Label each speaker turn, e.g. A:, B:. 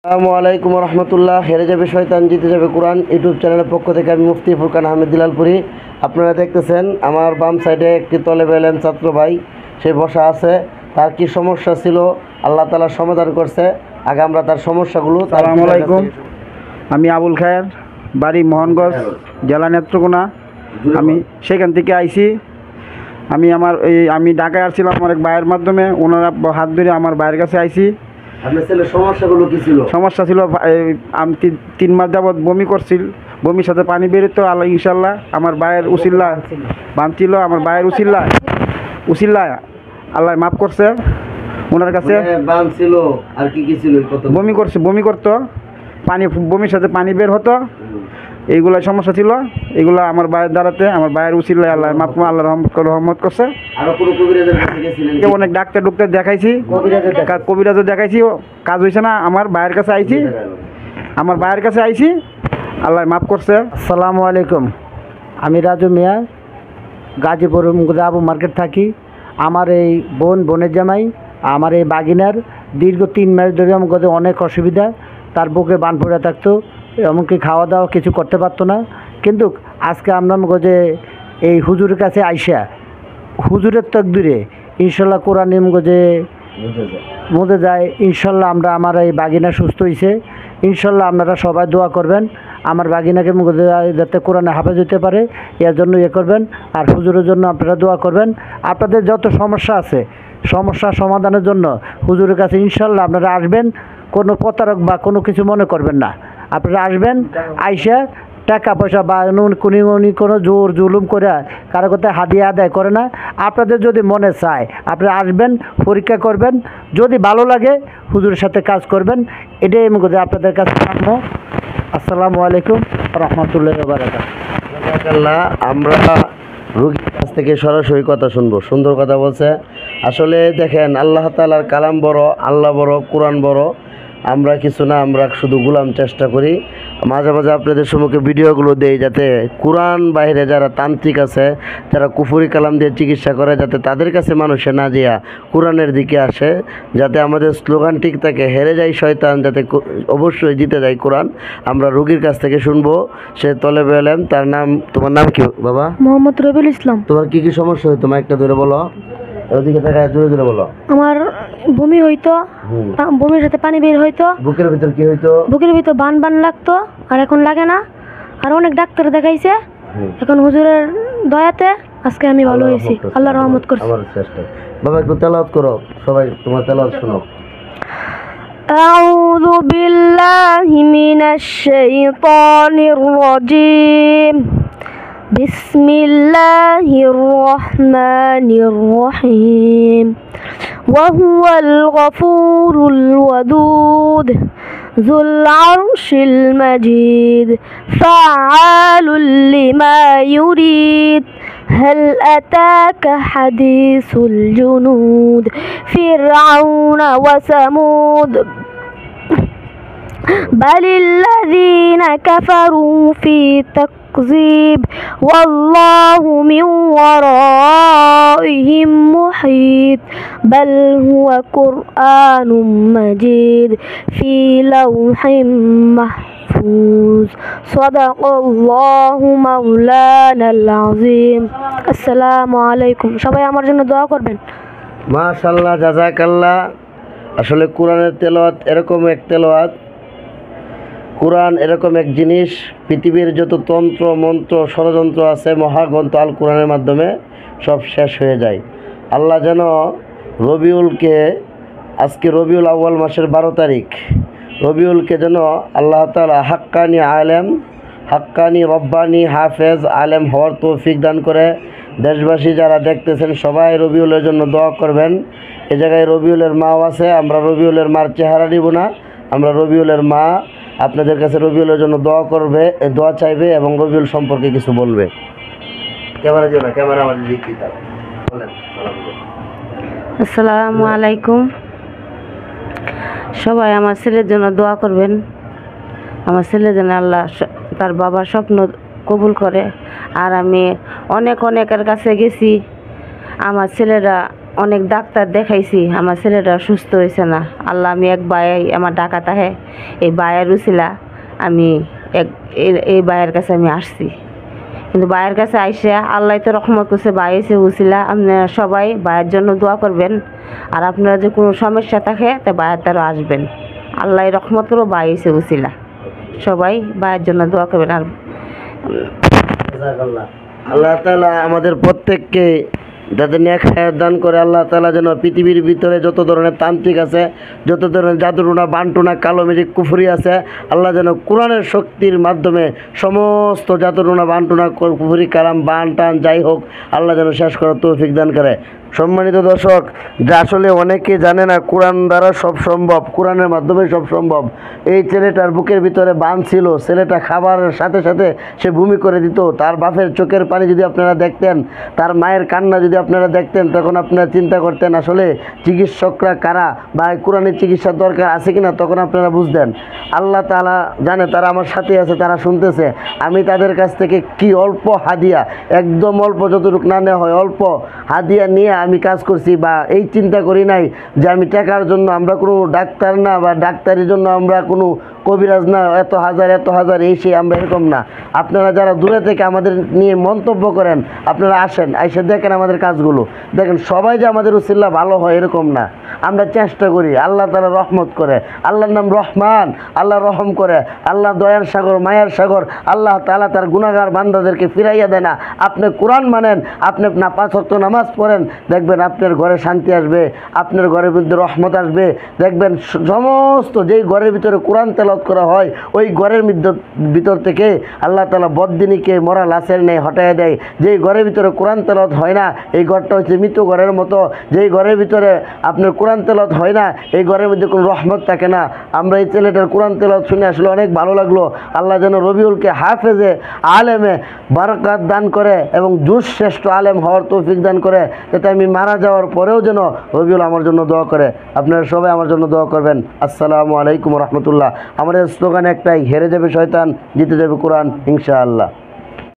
A: আসসালামু আলাইকুম রহমতুল্লাহ। হেরে যাবে শয়তান জিতে যাবে কোরআন ইউটিউব চ্যানেলের পক্ষ থেকে আমি মুফতি ফুরকান আহমেদ দিলালপুরি। আপনারা দেখতেছেন আমার বাম সাইডে একটি তলেবে ইলম ছাত্র ভাই সে বসা আছে। তার কি সমস্যা ছিল আল্লাহ তাআলা সমাধান করছে। আগে আমরা তার সমস্যাগুলো।
B: আসসালামু আলাইকুম, আমি আবুল খায়ের, বাড়ি মোহনগঞ্জ, জেলা নেত্রকোনা। আমি সেখান থেকে আইছি। আমি ঢাকায় আসছিলাম আমার এক ভাইয়ের মাধ্যমে, ওনারা হাত ধরে আমার ভাইয়ের কাছে আইছি।
A: আপনার ছেলের সমস্যাগুলো কি ছিল?
B: সমস্যা ছিল আমি 3 মাস যাবৎ বমি করছিল, বমির সাথে পানি বেরোতো। আল্লাহ ইনশাল্লাহ আমার ভাইয়ের উসিল্লা বানছিল, আমার ভাইয়ের উসিল্লা আল্লাহ মাফ করছে ওনার কাছে।
A: বানছিল আর কি কি ছিল?
B: বমি করতো, বমির সাথে পানি বের হতো, এইগুলা সমস্যা ছিল। এগুলো আমার ভাইয়ের দ্বারাতে, আমার ভাইয়ের উসিল্লাহ আল্লাহ মাফ, আল্লাহ রহমত করছে।
A: আরো কোনো কবিরাজের কাছে গেছিলেন?
B: অনেক ডাক্তার দেখাইছি, কবিরাজও দেখাইছি, কাজ হয়েছে না। আমার ভাইয়ের কাছে আইছি, আল্লাহ মাফ করছে।
C: আসসালামু আলাইকুম, আমি রাজু মিয়া, গাজীপুর আবু মার্কেট থাকি। আমার এই বোনের জামাই, আমার এই বাগিনার দীর্ঘ 3 মাস ধরে আমাকে অনেক অসুবিধা। তার বুকে বান পড়ে থাকতো, এমনকি খাওয়া দাওয়া কিছু করতে পারতো না। কিন্তু আজকে আমরা যে এই হুজুরের কাছে আইসা, হুজুরের তকদিরে ইনশাল্লাহ কোরআন যে মধ্যে যায়, ইনশাল্লাহ আমার এই বাগিনা সুস্থ হয়েছে। ইনশাল্লাহ আপনারা সবাই দোয়া করবেন আমার বাগিনাকে যাতে কোরআনে হাফেজ হতে পারে, এর জন্য করবেন। আর হুজুরের জন্য আপনারা দোয়া করবেন। আপনাদের যত সমস্যা আছে, সমস্যা সমাধানের জন্য হুজুরের কাছে ইনশাল্লাহ আপনারা আসবেন। কোনো প্রতারক বা কোনো কিছু মনে করবেন না। আপনারা আসবেন, আইসা টাকা পয়সা বা কোনো জোর জুলুম করে কারো কোথায় হাদিয়া আদায় করে না। আপনাদের যদি মনে চায় আপনারা আসবেন, পরীক্ষা করবেন, যদি ভালো লাগে হুজুরের সাথে কাজ করবেন। এটাই আপনাদের কাছে কাম্য। আসসালামু আলাইকুম রহমতুল্লাহি ওয়া বারাকাতুহু।
A: আমরা রোগীর কাছ থেকে সরাসরি কথা শুনবো। সুন্দর কথা বলছে। আসলে দেখেন, আল্লাহ তাআলার কালাম বড়, আল্লাহ বড়, কোরআন বড়। আমরা কিছু না, আমরা শুধু গোলাম চেষ্টা করি। মাঝে মাঝে আপনাদের সম্মুখে ভিডিওগুলো দেই, যাতে কোরআন বাইরে যারা তান্ত্রিক আছে, যারা কুফরি কালাম দিয়ে চিকিৎসা করে, যাতে তাদের কাছে মানুষে না যেয়া কোরআনের দিকে আসে, যাতে আমাদের স্লোগান ঠিক থাকে, হেরে যায় শয়তান, যাতে অবশ্যই জিতে যায় কোরআন। আমরা রোগীর কাছ থেকে শুনবো। সে তলেবে ইলম, তার নাম, তোমার নাম কি বাবা?
D: মোহাম্মদ রবিউল ইসলাম।
A: তোমার কি কি সমস্যা হইতো? মাইকটা ধরে বলো, ওদিকে তাকায় জোরে জোরে বলো।
D: আমার বমি হইতো, বমির সাথে পানি বের হইতো।
A: বুকের ভিতর কি হইতো?
D: বুকের ভিতর বান লাগতো, আর এখন লাগে না। আর অনেক ডাক্তার দেখাইছে, এখন হুজুরের দয়াতে আজকে আমি ভালো হয়েছি, আল্লাহ রহমত করছে।
A: আমার চেষ্টা। বাবা একটু তেলাওয়াত করো, সবাই তোমার তেলাওয়াত শোনো।
D: আউযু বিল্লাহি মিনাশ শাইতানির রাজীম। বিসমিল্লাহির রহমানির রহিম। ওয়াহুয়াল গফুরুল ওয়াদুদ যুল আরশিল মাজিদ ফাআলুল লিমা ইউরিদ। هل أتاك حديث الجنود فرعون وثمود بل الذين كفروا في تكذيب والله من ورائهم محيط بل هو قرآن مجيد في لوح محفوظ صدق الله مولانا العظيم। আসসালামু আলাইকুম। সবাই আমার জন্য দোয়া করবেন।
A: মাশাআল্লাহ, জাযাকাল্লাহ। আসলে কোরআনের তেলাওয়াত এরকম এক তেলাওয়াত, কোরআন এরকম এক জিনিস, পৃথিবীর যত তন্ত্র মন্ত্র ষড়যন্ত্র আছে মহাগ্রন্থ আল কোরআনের মাধ্যমে সব শেষ হয়ে যায়। আল্লাহ যেন রবিউলকে, আজকে রবিউল আউয়াল মাসের 12 তারিখ, রবিউলকে যেন আল্লাহ তাআলা হাক্কানি আলেম, হাক্কানি রব্বানি হাফেজ আলেম হওয়ার তৌফিক দান করে। দেশবাসী যারা দেখতেছেন সবাই রবিউলের জন্য দোয়া করবেন। এ জায়গায় রবিউলের মাও আছে, আমরা রবিউলের মার চেহারা নিব না, আমরা রবিউলের মা আপনাদের কাছে রবিউলের জন্য দোয়া করবে, দোয়া চাইবে এবং রবিউল সম্পর্কে কিছু বলবে। ক্যামেরা দিও না, ক্যামেরা আমাদের দিকে দাও, বলেন।
E: আসসালামু আলাইকুম। সবাই আমার ছেলের জন্য দোয়া করবেন। আমার ছেলের জন্য আল্লাহ তার বাবার স্বপ্ন কবুল করে। আর আমি অনেকের কাছে গেছি, আমার ছেলেরা অনেক ডাক্তার দেখাইছি, আমার ছেলেটা সুস্থ হয়েছে না। আল্লাহ, আমি এক ভাই আমার ডাকা তাহে, এই ভাইয়ের উছিলা আমি এই ভাইয়ের কাছে আমি আসছি। কিন্তু ভাইয়ের কাছে আইসে আল্লাহ তো রহমত করছে, ভাই এসে উছিলা। আপনারা সবাই ভাইয়ের জন্য দোয়া করবেন, আর আপনারা যে কোনো সমস্যা থাকে তা ভাইয়ের দ্বারা আসবেন। আল্লাহ রহমত করো, ভাই এসে উছিলা। সবাই ভাইয়ের জন্য দোয়া করবেন। আর
A: আল্লাহ তাআলা আমাদের প্রত্যেককে যাতে নেক হায়াত দান করে। আল্লাহ তাআলা যেন পৃথিবীর ভিতরে যত ধরনের তান্ত্রিক আছে, যত ধরনের জাদুটুনা বানটুনা কালো মেজিক কুফরি আছে, আল্লাহ যেন কোরআনের শক্তির মাধ্যমে সমস্ত জাদুটুনা বানটুনা কুফরি কালাম বান টান যাই হোক, আল্লাহ যেন শেষ করার তৌফিক দান করে। সম্মানিত দর্শক, যা আসলে অনেকে জানে না, কোরআন দ্বারা সব সম্ভব, কোরআনের মাধ্যমে সব সম্ভব। এই ছেলেটার বুকের ভিতরে বান ছিল, ছেলেটা খাবারের সাথে সাথে সে বমি করে দিত। তার বাপের চোখের পানি যদি আপনারা দেখতেন, তার মায়ের কান্না যদি আপনারা দেখতেন, তখন আপনারা চিন্তা করতেন আসলে চিকিৎসকরা কারা বা কোরআনের চিকিৎসার দরকার আছে কিনা, তখন আপনারা বুঝতেন। আল্লাহ তাআলা জানে, তারা আমার সাথে আছে, তারা শুনতেছে। আমি তাদের কাছ থেকে কি অল্প হাদিয়া, একদম অল্প, যতটুকু না নেওয়া হয় অল্প হাদিয়া নিয়ে আমি কাজ করছি। বা এই চিন্তা করি নাই যে আমি টাকার জন্য, আমরা কোনো ডাক্তার না, বা ডাক্তারের জন্য আমরা কোনো কবিরাজ না, এত হাজার এই সেই, আমরা এরকম না। আপনারা যারা দূরে থেকে আমাদের নিয়ে মন্তব্য করেন, আপনারা আসেন, এসে দেখেন আমাদের কাজগুলো, দেখেন সবাই যে আমাদের উসিল্লা ভালো হয় এরকম না। আমরা চেষ্টা করি, আল্লাহ তাআলা রহমত করে, আল্লাহর নাম রহমান, আল্লাহ রহম করে, আল্লাহ দয়ার সাগর, মায়ার সাগর। আল্লাহ তাআলা তার গুনাহগার বান্দাদেরকে ফিরাইয়া দেয় না। আপনি কোরআন মানেন, আপনি না 5 ওয়াক্ত নামাজ পড়েন, দেখবেন আপনার ঘরে শান্তি আসবে, আপনার ঘরের মধ্যে রহমত আসবে। দেখবেন সমস্ত যেই ঘরের ভিতরে কোরআন তেলাওয়াত করা হয়, ওই ঘরের ভিতর থেকে আল্লাহ তাআলা বদদিনীকে মরা লাশের নেই হটাইয়া দেয়। যেই ঘরের ভিতরে কোরআন তেলাওয়াত হয় না, এই ঘরটা হচ্ছে মৃত ঘরের মতো। যেই ঘরের ভিতরে আপনার কোরআন তেলাওয়াত হয় না, এই ঘরের মধ্যে কোনো রহমত থাকে না। আমরা এই ছেলেটার কোরআন তেলাওয়াত শুনে আসলে অনেক ভালো লাগলো। আল্লাহ যেন রবিউলকে হাফেজে আলেমে বারাকাত দান করে এবং জুস শ্রেষ্ঠ আলেম হওয়ার তৌফিক দান করে, যাতে আমি মারা যাওয়ার পরেও যেন রবিউল আমার জন্য দোয়া করে। আপনারা সবাই আমার জন্য দোয়া করবেন। আসসালামু আলাইকুম রহমতুল্লাহ। আমাদের স্লোগান একটাই, হেরে যাবে শয়তান, জিতে যাবে কোরআন ইনশাআল্লাহ।